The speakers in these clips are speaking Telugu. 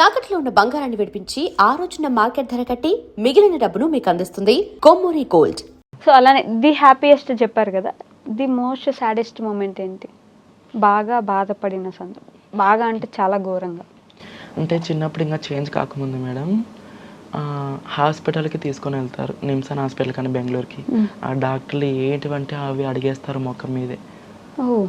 తాకట్లో ఉన్న బంగారాన్ని విడిపించి ఆ రోజున మార్కెట్ ధర కట్టి మిగిలిన డబ్బును మీకు అందిస్తుంది కొమ్మూరి గోల్డ్. సో అలానే ది హ్యాపీయెస్ట్ చెప్పారు కదా, ది మోస్ట్ సాడెస్ట్ మూమెంట్ ఏంటి? బాగా బాధపడిన సందర్భం, బాగా అంటే చాలా ఘోరంగా. అంటే చిన్నప్పుడు ఇంకా చేంజ్ కాకముందు మేడం హాస్పిటల్కి తీసుకొని వెళ్తారు, నిమ్సన్ హాస్పిటల్ కానీ బెంగళూరుకి. ఆ డాక్టర్లు ఏంటివంటే అవి అడిగేస్తారు మొఖం మీదే.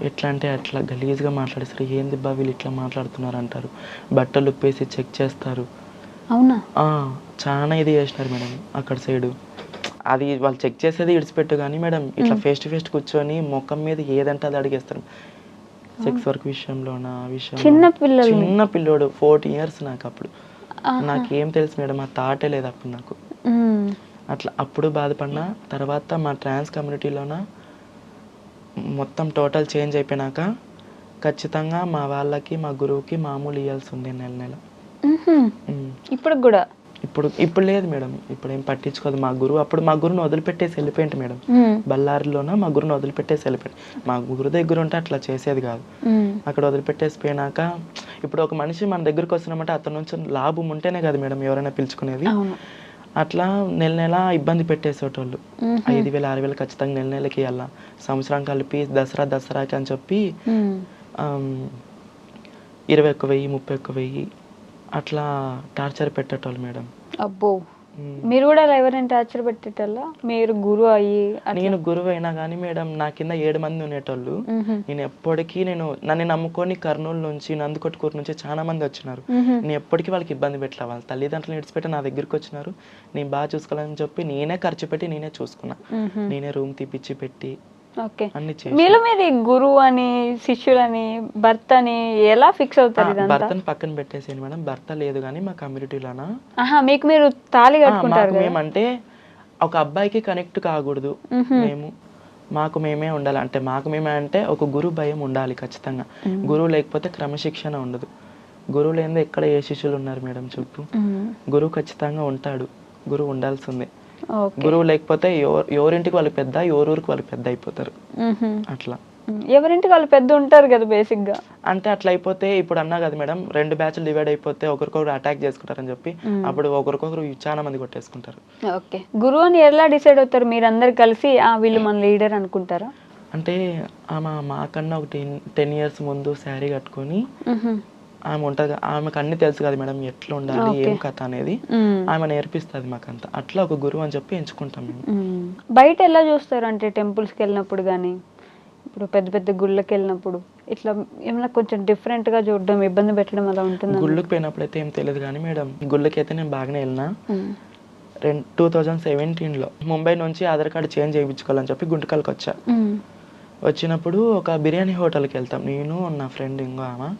ఎట్లా అంటే అట్లా గలీజ్గా మాట్లాడేస్తారు. ఏంది బా వీళ్ళు ఇట్లా మాట్లాడుతున్నారు అంటారు. బట్టలు ఉప్పేసి చెక్ చేస్తారు. అవునా? చాలా ఇది చేసినారు మేడం అక్కడ సైడు. అది వాళ్ళు చెక్ చేసేది ఇడిచిపెట్టు కానీ మేడం ఇట్లా ఫేస్ టు ఫేస్ కూర్చొని ముఖం మీద ఏదంటే అది అడిగేస్తారు. సెక్స్ వర్క్ విషయంలోన చిన్న పిల్లోడు 14 years నాకు అప్పుడు. నాకేం తెలుసు మేడం, ఆ థాటే లేదు అప్పుడు నాకు. అట్లా అప్పుడు బాధపడినా. తర్వాత మా ట్రాన్స్ కమ్యూనిటీలోన మొత్తం టోటల్ చేంజ్ అయిపోయినాక ఖచ్చితంగా మా వాళ్ళకి మా గురువుకి మామూలు ఇవ్వాల్సి ఉంది నెల నెల. ఇప్పుడు కూడా ఇప్పుడు లేదు మేడం, ఇప్పుడు ఏం పట్టించుకోదు మా గురువు. అప్పుడు మా గురువుని వదిలిపెట్టేసి వెళ్ళిపోయింది మేడం. బళ్ళారిలోన మా గురువుని వదిలిపెట్టేసి వెళ్ళిపోయింది. మా గురు దగ్గర ఉంటే అట్లా చేసేది కాదు. అక్కడ వదిలిపెట్టేసి పోయినాక ఇప్పుడు ఒక మనిషి మన దగ్గరకు వస్తున్నామంటే అతని నుంచి లాభం ఉంటేనే కదా మేడం ఎవరైనా పిలుచుకునేది. అట్లా నెల నెల ఇబ్బంది పెట్టేసేటోళ్ళు. 5,000 6,000 ఖచ్చితంగా నెల నెలకి ఇవ్వాల. సంవత్సరం కలిపి దసరాకి అని చెప్పి 21,000 31,000 అట్లా టార్చర్ పెట్టేటోళ్ళు మేడం. అబ్బో, మీరు కూడా ఎవరైనా టార్చర్ పెట్టేటోళ్ళ? మీరు గురువు అయ్యి? నేను గురువు అయినా కానీ మేడం నా కింద 7 మంది ఉండేటోళ్ళు. నేను ఎప్పటికీ నన్ను నమ్ముకొని కర్నూలు నుంచి నందికొట్కూరు నుంచి చాలా మంది వచ్చినారు. నేను ఎప్పటికీ వాళ్ళకి ఇబ్బంది పెట్టలే. వాళ్ళ తల్లిదండ్రులు విడిచిపెట్టి నా దగ్గరికి వచ్చినారు. నేను బాగా చూసుకోవాలని చెప్పి నేనే ఖర్చు పెట్టి నేనే చూసుకున్నా. నేనే రూమ్ తీపిచ్చి పెట్టి అన్ని చేసి. మీలో మీరు గురువు అని శిష్యులని భర్త అని ఎలా ఫిక్స్ అవుతారు? భర్తను పక్కన పెట్టేసాను మేడం. భర్త లేదు కానీ మా కమ్యూనిటీలోనా మీకు మీరు తాళి కట్టుకుంటారు. మేమంటే ఒక అబ్బాయికి కనెక్ట్ కాకూడదు. మాకు మేమే ఉండాలి. అంటే మాకు మేమే అంటే ఒక గురువు భయం ఉండాలి ఖచ్చితంగా. గురువు లేకపోతే క్రమశిక్షణ ఉండదు. గురువు లేనిదే ఎక్కడ ఏ శిష్యులు ఉన్నారు మేడం చెప్పు? గురువు ఖచ్చితంగా ఉంటాడు. గురువు ఉండాల్సిందే. గురువు లేకపోతే ఎవరింటికి వాళ్ళు పెద్ద, ఎవరూరికి వాళ్ళు పెద్ద అయిపోతారు. అట్లా ఎవరింటికి వాళ్ళు పెద్ద ఉంటారు కదా బేసిక్ గా. అంటే అట్లా అయిపోతే ఇప్పుడు అన్నా కదా మేడం 2 బ్యాచ్లు డివైడ్ అయిపోతే ఒకరికొకరు అటాక్ చేసుకుంటారని చెప్పి అప్పుడు ఒకరికొకరు చాలా మంది కొట్టేసుకుంటారు. ఓకే, గురువు అని ఎలా డిసైడ్ అవుతారు? మీరు అందరు కలిసి వీళ్ళు మన లీడర్ అనుకుంటారా? అంటే ఆమె మాకన్నా ఒక 10 years ముందు శారీ కట్టుకొని ఆమె ఉంటుంది. ఆమెకు అన్ని తెలుసు కదా మేడం ఎట్లా ఉండాలి ఏం కథ అనేది. ఆమె నేర్పిస్తుంది మాకంతా. అట్లా ఒక గురువు అని చెప్పి ఎంచుకుంటాం మేము. బయట ఎలా చూస్తారు అంటే టెంపుల్స్కి వెళ్ళినప్పుడు కానీ ఇప్పుడు పెద్ద పెద్ద గుళ్ళకి వెళ్ళినప్పుడు ఇట్లా ఏమైనా కొంచెం డిఫరెంట్ గా చూడడం, ఇబ్బంది పెట్టడం అలా ఉంటుంది? గుళ్ళకి పోయినప్పుడు అయితే ఏం తెలియదు కానీ మేడం గుళ్ళకి అయితే నేను బాగానే వెళ్ళినా. 2017లో ముంబై నుంచి ఆధార్ కార్డు చేంజ్ చేయించుకోవాలని చెప్పి గుంటకల్కి వచ్చా. వచ్చినప్పుడు ఒక బిర్యానీ హోటల్కి వెళ్తాం నేను నా ఫ్రెండ్ ఇంకో ఆమె.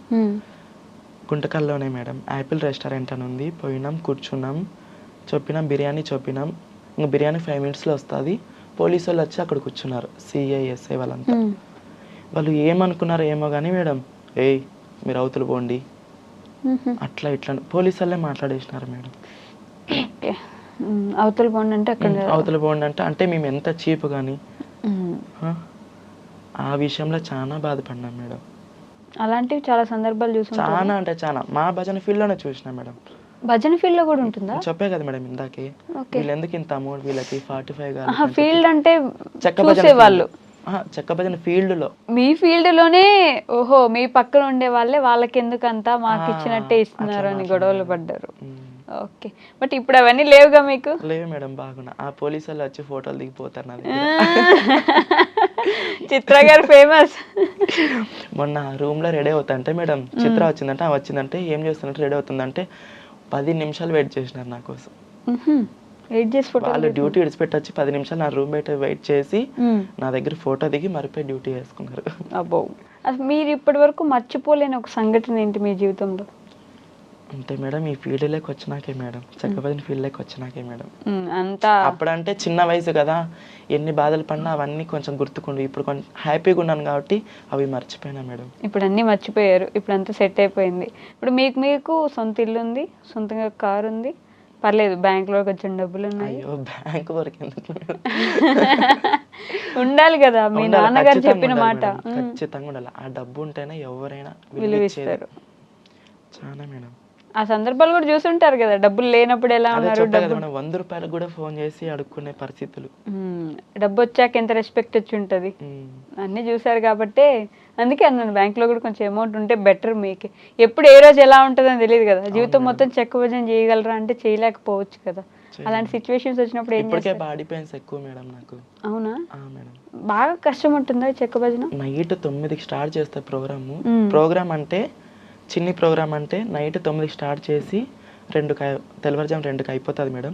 గుంటకల్లోనే మేడం యాపిల్ రెస్టారెంట్ అని ఉంది. పోయినాం, కూర్చున్నాం, చెప్పినాం బిర్యానీ చెప్పినాం. ఇంకా బిర్యానీ 5 minutesలో వస్తుంది. పోలీసు వాళ్ళు వచ్చి అక్కడ కూర్చున్నారు, CI SI వాళ్ళంతా. వాళ్ళు ఏమనుకున్నారో ఏమో కానీ మేడం మీరు అవతల పోండి అట్లా ఇట్లా పోలీసు వాళ్ళే మాట్లాడేసినారు మేడం. అవతల పోండి అంటే అవతల పోండి అంటే మేము ఎంత చీప్ కానీ ఆ విషయంలో చాలా బాధపడినాం మేడం. అలాంటివి చాలా సందర్భాలు చూసాం. చాలా అంటే చాలా మా భజన ఫీల్డ్ లోనే చూసినా మేడం. భజన ఫీల్డ్ లో కూడా ఉంటుందా? చెప్పే కదా మేడం ఇందాకే వీళ్ళు ఎందుకు ఇంత అమౌంట్ వీళ్ళకి 45 ఫీల్డ్ అంటే చెక్క భజన ఫీల్డ్ లో. మీ ఫీల్డ్ లోనే ఓహో మీ పక్కన ఉండే వాళ్ళే వాళ్ళకి ఎందుకు అంతా మాకు ఇచ్చినట్టే ఇస్తున్నారు అని గొడవలు పడ్డారు. ఓకే, బట్ ఇప్పుడు అవన్నీ లేవుగా మీకు? లేవు మేడం. బాగున్నా. ఆ పోలీసు వాళ్ళు వచ్చి ఫోటోలు దిగిపోతారు నాది. చిత్ర గారు ఫేమస్. మొన్న రూమ్ లో రెడీ అవుతుంటే మేడం చిత్ర వచ్చిందంటే ఏం చేస్తున్నట్టు రెడీ అవుతుందంటే 10 నిమిషాలు వెయిట్ చేసినారు నా కోసం. వాళ్ళు డ్యూటీ విడిచిపెట్టి వచ్చి 10 నిమిషాలు నా రూమ్ బయట వెయిట్ చేసి నా దగ్గర ఫోటో దిగి మరిపోయి డ్యూటీ వేసుకున్నారు. అబ్బో, మీరు ఇప్పటి వరకు మర్చిపోలేని ఒక సంఘటన ఏంటి మీ జీవితంలో? అంటే మేడం ఈ ఫీల్డ్లోకి వచ్చినాకే మేడం, చెక్కబదిన ఫీల్డ్లోకి వచ్చినాకే మేడం. అప్పుడంటే చిన్న వయసు కదా, ఎన్ని బాధలు పడినా అవన్నీ కొంచెం గుర్తుకుండు. ఇప్పుడు కొంచెం హ్యాపీగా ఉన్నాను కాబట్టి అవి మర్చిపోయినా మేడం. ఇప్పుడు అన్నీ మర్చిపోయారు, ఇప్పుడు అంతా సెట్ అయిపోయింది. ఇప్పుడు మీకు సొంత ఇల్లు ఉంది, సొంతంగా కారు ఉంది, పర్లేదు బ్యాంకులో కొంచెం డబ్బులు ఉన్నాయి. అయ్యో బ్యాంక్ వరకు ఎందుకు ఉండాలి కదా, మీ నాన్నగారు చెప్పిన మాట ఖచ్చితంగా ఉండాలి. ఆ డబ్బు ఉంటేనే ఎవరైనా విలువిస్తారు. చాలా మేడం. ఆ సందర్భాలు కూడా చూసుంటారు కదా, డబ్బులు లేనప్పుడు ఎలా అదే ఉన్నారు, చెప్పా కదా డబ్బు మేడం, 100 రూపాయలకు కూడా ఫోన్ చేసి అడుక్కునే పరిస్థితులు. డబ్బు వచ్చాక ఎంత రెస్పెక్ట్ వచ్చి ఉంటుంది, ఉమ్. అన్నీ చూసారు కాబట్టి అందుకే అన్నాను బ్యాంక్లో కూడా కొంచెం అమౌంట్ ఉంటే బెటర్. మీకు ఎప్పుడు ఏ రోజు ఎలా ఉంటుందని తెలియదు కదా, జీవితం మొత్తం చెక్ భజన చేయగలరా అంటే చేయలేకపోవచ్చు కదా. అలాంటి సిచ్యువేషన్స్ వచ్చినప్పుడు ఏం ఇప్పటికే చేస్తారు? బాడీ పెయిన్స్ ఎక్కువ మేడం నాకు. అవునా? మేడం బాగా కష్టం ఉంటుందా చెక్క భజన? నైట్ 9కి స్టార్ట్ చేస్తా ప్రోగ్రాము. ప్రోగ్రామ్ అంటే చిన్ని ప్రోగ్రామ్ అంటే నైట్ 9కి స్టార్ట్ చేసి తెల్లవారుజాము 2కి అయిపోతుంది మేడం.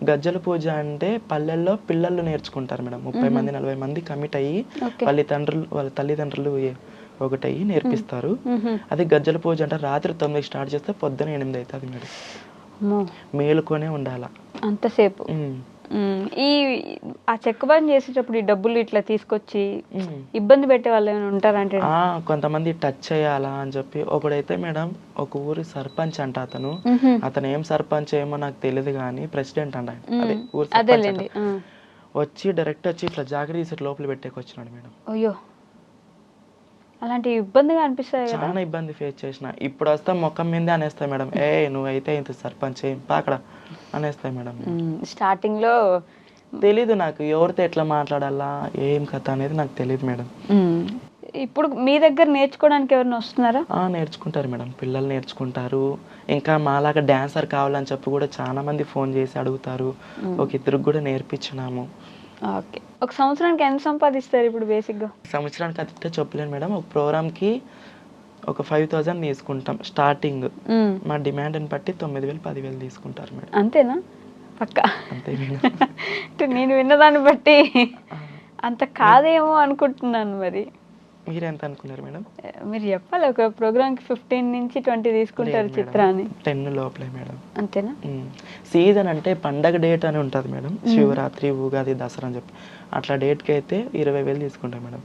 గజ్జల పూజ అంటే పల్లెల్లో పిల్లలు నేర్చుకుంటారు మేడం, 30 మంది 40 మంది కమిట్ అయ్యి వాళ్ళ తల్లిదండ్రులు ఒకటయ్యి నేర్పిస్తారు. అది గజ్జల పూజ అంటే రాత్రి 9కి స్టార్ట్ చేస్తే పొద్దున 8 అవుతుంది మేడం. మేలుకొనే ఉండాల అంతసేపు. ఆ చెక్క భజన చేసేటప్పుడు ఈ డబ్బులు ఇట్లా తీసుకొచ్చి ఇబ్బంది పెట్టే వాళ్ళు ఏమైనా ఉంటారంటే? కొంతమంది టచ్ చేయాలా అని చెప్పి. ఒకడైతే మేడం ఒక ఊరి సర్పంచ్ అంట, అతను ఏం సర్పంచ్ ఏమో నాకు తెలియదు కానీ ప్రెసిడెంట్ అంట, అదే ఊరి సర్పంచ్ అంట. వచ్చి డైరెక్ట్ వచ్చి ఇట్లా జాగ్రత్త తీసి లోపల పెట్టేకొచ్చినాడు మేడం. అయ్యో, అలాంటి ఇబ్బందిగా అనిపిస్తాయి కదా. చాలా ఇబ్బంది ఫేస్ చేసిన. ఇప్పుడు వస్తా మొక్కం మీదే అనేస్తాయి మేడం, నువ్వైతే ఇంత సర్పంచ్ ఏం పాకడ అనేస్తాయి మేడం. స్టార్టింగ్ లో తెలీదు నాకు ఎవరితో ఎట్లా మాట్లాడాలా ఏం కథ అనేది నాకు తెలియదు మేడం. ఇప్పుడు మీ దగ్గర నేర్చుకోవడానికి ఎవరైనా వస్తున్నారా? నేర్చుకుంటారు మేడం, పిల్లలు నేర్చుకుంటారు. ఇంకా మాలాగా డాన్సర్ కావాలని చెప్పి కూడా చాలా మంది ఫోన్ చేసి అడుగుతారు. ఒక ఇద్దరికి కూడా నేర్పించినాము. ఓకే, ఒక సంవత్సరానికి ఎంత సంపాదిస్తారు ఇప్పుడు బేసిక్గా? సంవత్సరానికి అయితే చెప్పలేను మేడం, ఒక ప్రోగ్రామ్కి ఒక 5,000 తీసుకుంటాం స్టార్టింగ్. మా డిమాండ్ని బట్టి 9,000 10,000 తీసుకుంటారు మేడం. అంతేనా? పక్కా అంతే మేడం. నేను విన్నదాన్ని బట్టి అంత కాదేమో అనుకుంటున్నాను. మరి మీరు ఎంత అనుకున్నారు మేడం? మీరు చెప్పాలి, ఒక ప్రోగ్రామ్కి 15 నుంచి 20 తీసుకుంటారు చిత్రాన్ని. 10 లోపలే మేడం. అంతేనా? సీజన్ అంటే పండగ డేట్ అని ఉంటుంది మేడం, శివరాత్రి ఉగాది దసరా అని చెప్పి అట్లా డేట్కి అయితే 20,000 తీసుకుంటాం మేడం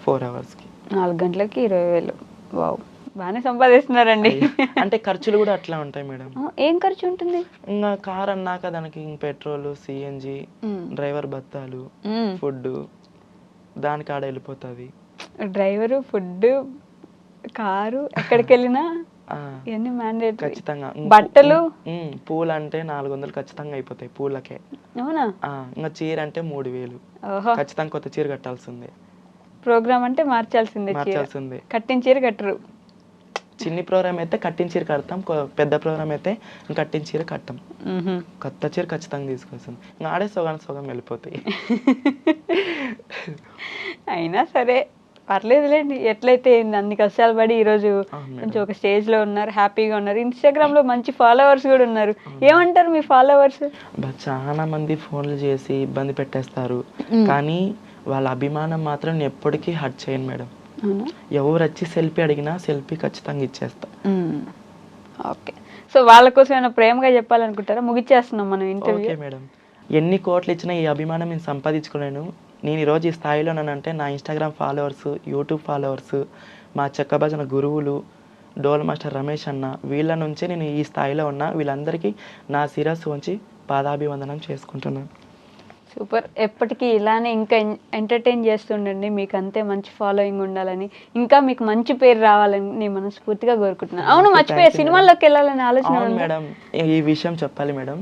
4 అవర్స్కి. 4 గంటలకి 20,000. వావ్, బాగానే సంపాదిస్తున్నారండి. అంటే ఖర్చులు కూడా అట్లా ఉంటాయి మేడం. ఏం ఖర్చు ఉంటుంది? ఇంకా కార్ అన్నాక దానికి పెట్రోల్, సిఎన్జి, డ్రైవర్ బత్తాలు, ఫుడ్ దానికి ఆడ వెళ్ళిపోతుంది. డ్రైవరు, ఫుడ్, కారు, ఎక్కడికి వెళ్ళినా ఇవన్నీ మ్యాండేటరీ ఖచ్చితంగా. బట్టలు, పూలు అంటే 400 ఖచ్చితంగా అయిపోతాయి పూలకే. అవునా? ఇంకా చీర అంటే 3,000 ఖచ్చితంగా కొత్త చీర కట్టాల్సిందే. ప్రోగ్రామ్ అంటే మార్చాల్సిందే. కట్టిన చీర కట్టరు. చిన్ని ప్రోగ్రామ్ అయితే కట్టిన చీర కడతాం, పెద్ద ప్రోగ్రామ్ అయితే కట్టిన చీర కట్టాం. కొత్త చీర ఖచ్చితంగా తీసుకొస్తుంది. ఇంకా ఆడే సగం వెళ్ళిపోతాయి. అయినా సరే పర్లేదులేండి, ఎట్లయితే అన్ని కష్టాలు పడి ఈరోజు కొంచెం ఒక స్టేజ్ లో ఉన్నారు, హ్యాపీగా ఉన్నారు. ఇన్స్టాగ్రామ్ లో మంచి ఫాలోవర్స్ కూడా ఉన్నారు. ఏమంటారు మీ ఫాలోవర్స్? చాలా మంది ఫోన్లు చేసి ఇబ్బంది పెట్టేస్తారు, కానీ వాళ్ళ అభిమానం మాత్రం నేను ఎప్పటికీ హర్ట్ చేయను మేడం. ఎవరు వచ్చి సెల్ఫీ అడిగినా సెల్ఫీ ఖచ్చితంగా ఇచ్చేస్తా. ఓకే, సో వాళ్ళ కోసం ఏమైనా ప్రేమగా చెప్పాలనుకుంటారా? ముగిచ్చేస్తున్నాం మనం ఇంటర్వ్యూ. ఓకే మేడం, ఎన్ని కోట్లు ఇచ్చినా ఈ అభిమానం నేను సంపాదించుకోలేను. నేను ఈరోజు ఈ స్థాయిలో ఉన్నానంటే నా ఇన్స్టాగ్రామ్ ఫాలోవర్స్, యూట్యూబ్ ఫాలోవర్స్, మా చెక్క భజన గురువులు, డోల్ మాస్టర్ రమేష్ అన్న, వీళ్ళ నుంచే నేను ఈ స్థాయిలో ఉన్నా. వీళ్ళందరికీ నా శిరస్సు ఉంచి పాదాభివందనం చేసుకుంటున్నాను. సూపర్, ఎప్పటికీ ఇలానే ఇంకా ఎంటర్టైన్ చేస్తుండండి. మీకు అంతే మంచి ఫాలోయింగ్ ఉండాలని, ఇంకా మీకు మంచి పేరు రావాలని నేను మనస్ఫూర్తిగా కోరుకుంటున్నాను. అవును, మర్చిపోయా, సినిమాల్లోకి వెళ్ళాలని ఆలోచన మేడం. ఈ విషయం చెప్పాలి మేడం,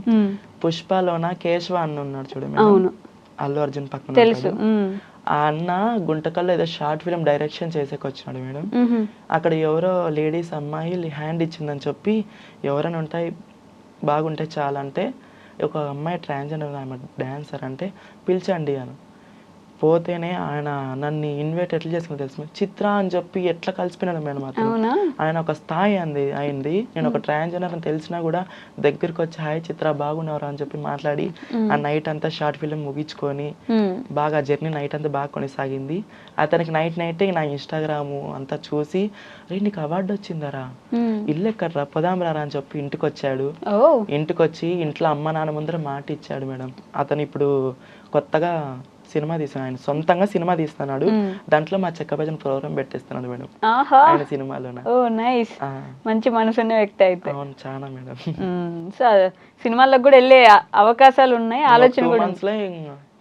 పుష్పలోన కేశవ అన్న ఉన్నాడు చూడు, అవును, అల్లు అర్జున్ పక్కన తెలుసు. ఆ అన్న గుంటకల్లో ఏదో షార్ట్ ఫిల్మ్ డైరెక్షన్ చేసేకొచ్చినాడు మేడం. అక్కడ ఎవరో లేడీస్ అమ్మాయి హ్యాండ్ ఇచ్చిందని చెప్పి ఎవరైనా ఉంటాయి బాగుంటే చాలా అంటే, ఒక అమ్మాయి ట్రాన్స్జెండర్ ఆమె డాన్సర్ అంటే పిలిచండి అని పోతేనే ఆయన నన్ను ఇన్వైట్ ఎట్లా చేసుకుని తెలుసు, చిత్ర అని చెప్పి ఎట్లా కలిసిపోయినాడు మేడం. అతను ఆయన ఒక స్థాయి అయింది. నేను ఒక ట్రాన్స్జెండర్ అని తెలిసినా కూడా దగ్గరికి వచ్చి హాయ్ చిత్ర బాగున్నారా అని చెప్పి మాట్లాడి ఆ నైట్ అంతా షార్ట్ ఫిల్మ్ ముగించుకొని బాగా జర్నీ నైట్ అంతా బాగా కొనసాగింది. అతనికి నైట్ నా ఇన్స్టాగ్రామ్ అంతా చూసి, రే నీకు అవార్డు వచ్చిందరా, ఇల్లు ఎక్కడరా, పోదాం రా అని చెప్పి ఇంటికి వచ్చాడు. ఇంటికి వచ్చి ఇంట్లో అమ్మ నాన్న ముందర మాట ఇచ్చాడు మేడం. అతను ఇప్పుడు కొత్తగా సినిమా తీసాను, ఆయన సొంతంగా సినిమా తీస్తున్నాడు. దాంట్లో మా చెక్క భజన ప్రోగ్రామ్ పెట్టేస్తున్నాడు మేడం ఆయన సినిమాలో. మంచి మనసున్న వ్యక్తి అయితే. అవును, చాలా మేడం. సో సినిమాలకు కూడా వెళ్ళే అవకాశాలు ఉన్నాయి, ఆలోచన కూడా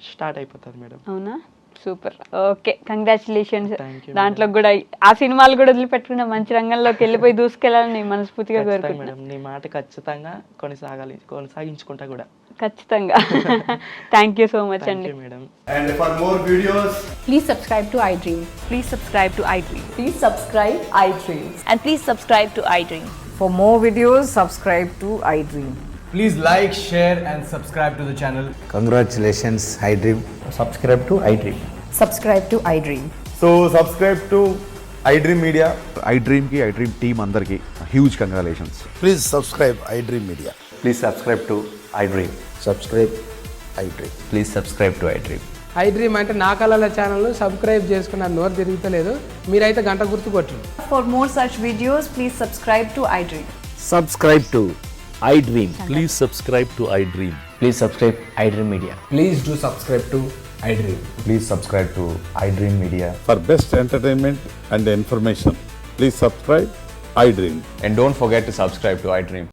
స్టార్ట్ అయిపోతుంది మేడం. అవునా? Super. Okay, congratulations. Thank you, దాంట్లో కూడా ఆ సినిమాలు కూడా వదిలిపెట్టుకున్న మంచి రంగంలోకి వెళ్ళిపోయి దూసుకెళ్ళాలని మనస్ఫూర్తిగా కోరుకుంటున్నాను. మేడం నీ మాట ఖచ్చితంగా కొనసాగించుకుంటా కూడా. ఖచ్చితంగా. థ్యాంక్ యూ సో మచ్ అండి. Madam. And for more videos, Please subscribe to iDream. Please subscribe to iDream. Please subscribe iDream. And please subscribe to iDream. For more videos, subscribe to iDream. please like, share and subscribe to the channel. Congratulations, iDream. subscribe to iDream. Subscribe to iDream. So subscribe to iDream Media. iDream ki iDream team andarki huge congratulations. Please subscribe iDream Media. Please subscribe to iDream. Subscribe iDream. Please subscribe to iDream. iDream అంటే నా కళల ఛానల్ సబ్స్క్రైబ్ చేసుకున్న నోరు తిరుగుతలేదు, మీరైతే గంట గుర్తు కొట్టండి. For more such videos, please subscribe to iDream. Subscribe to iDream. Please subscribe to iDream. Please subscribe iDream Media. Please do subscribe to iDream. Please subscribe to iDream Media. For best entertainment and information, please subscribe iDream. And don't forget to subscribe to iDream.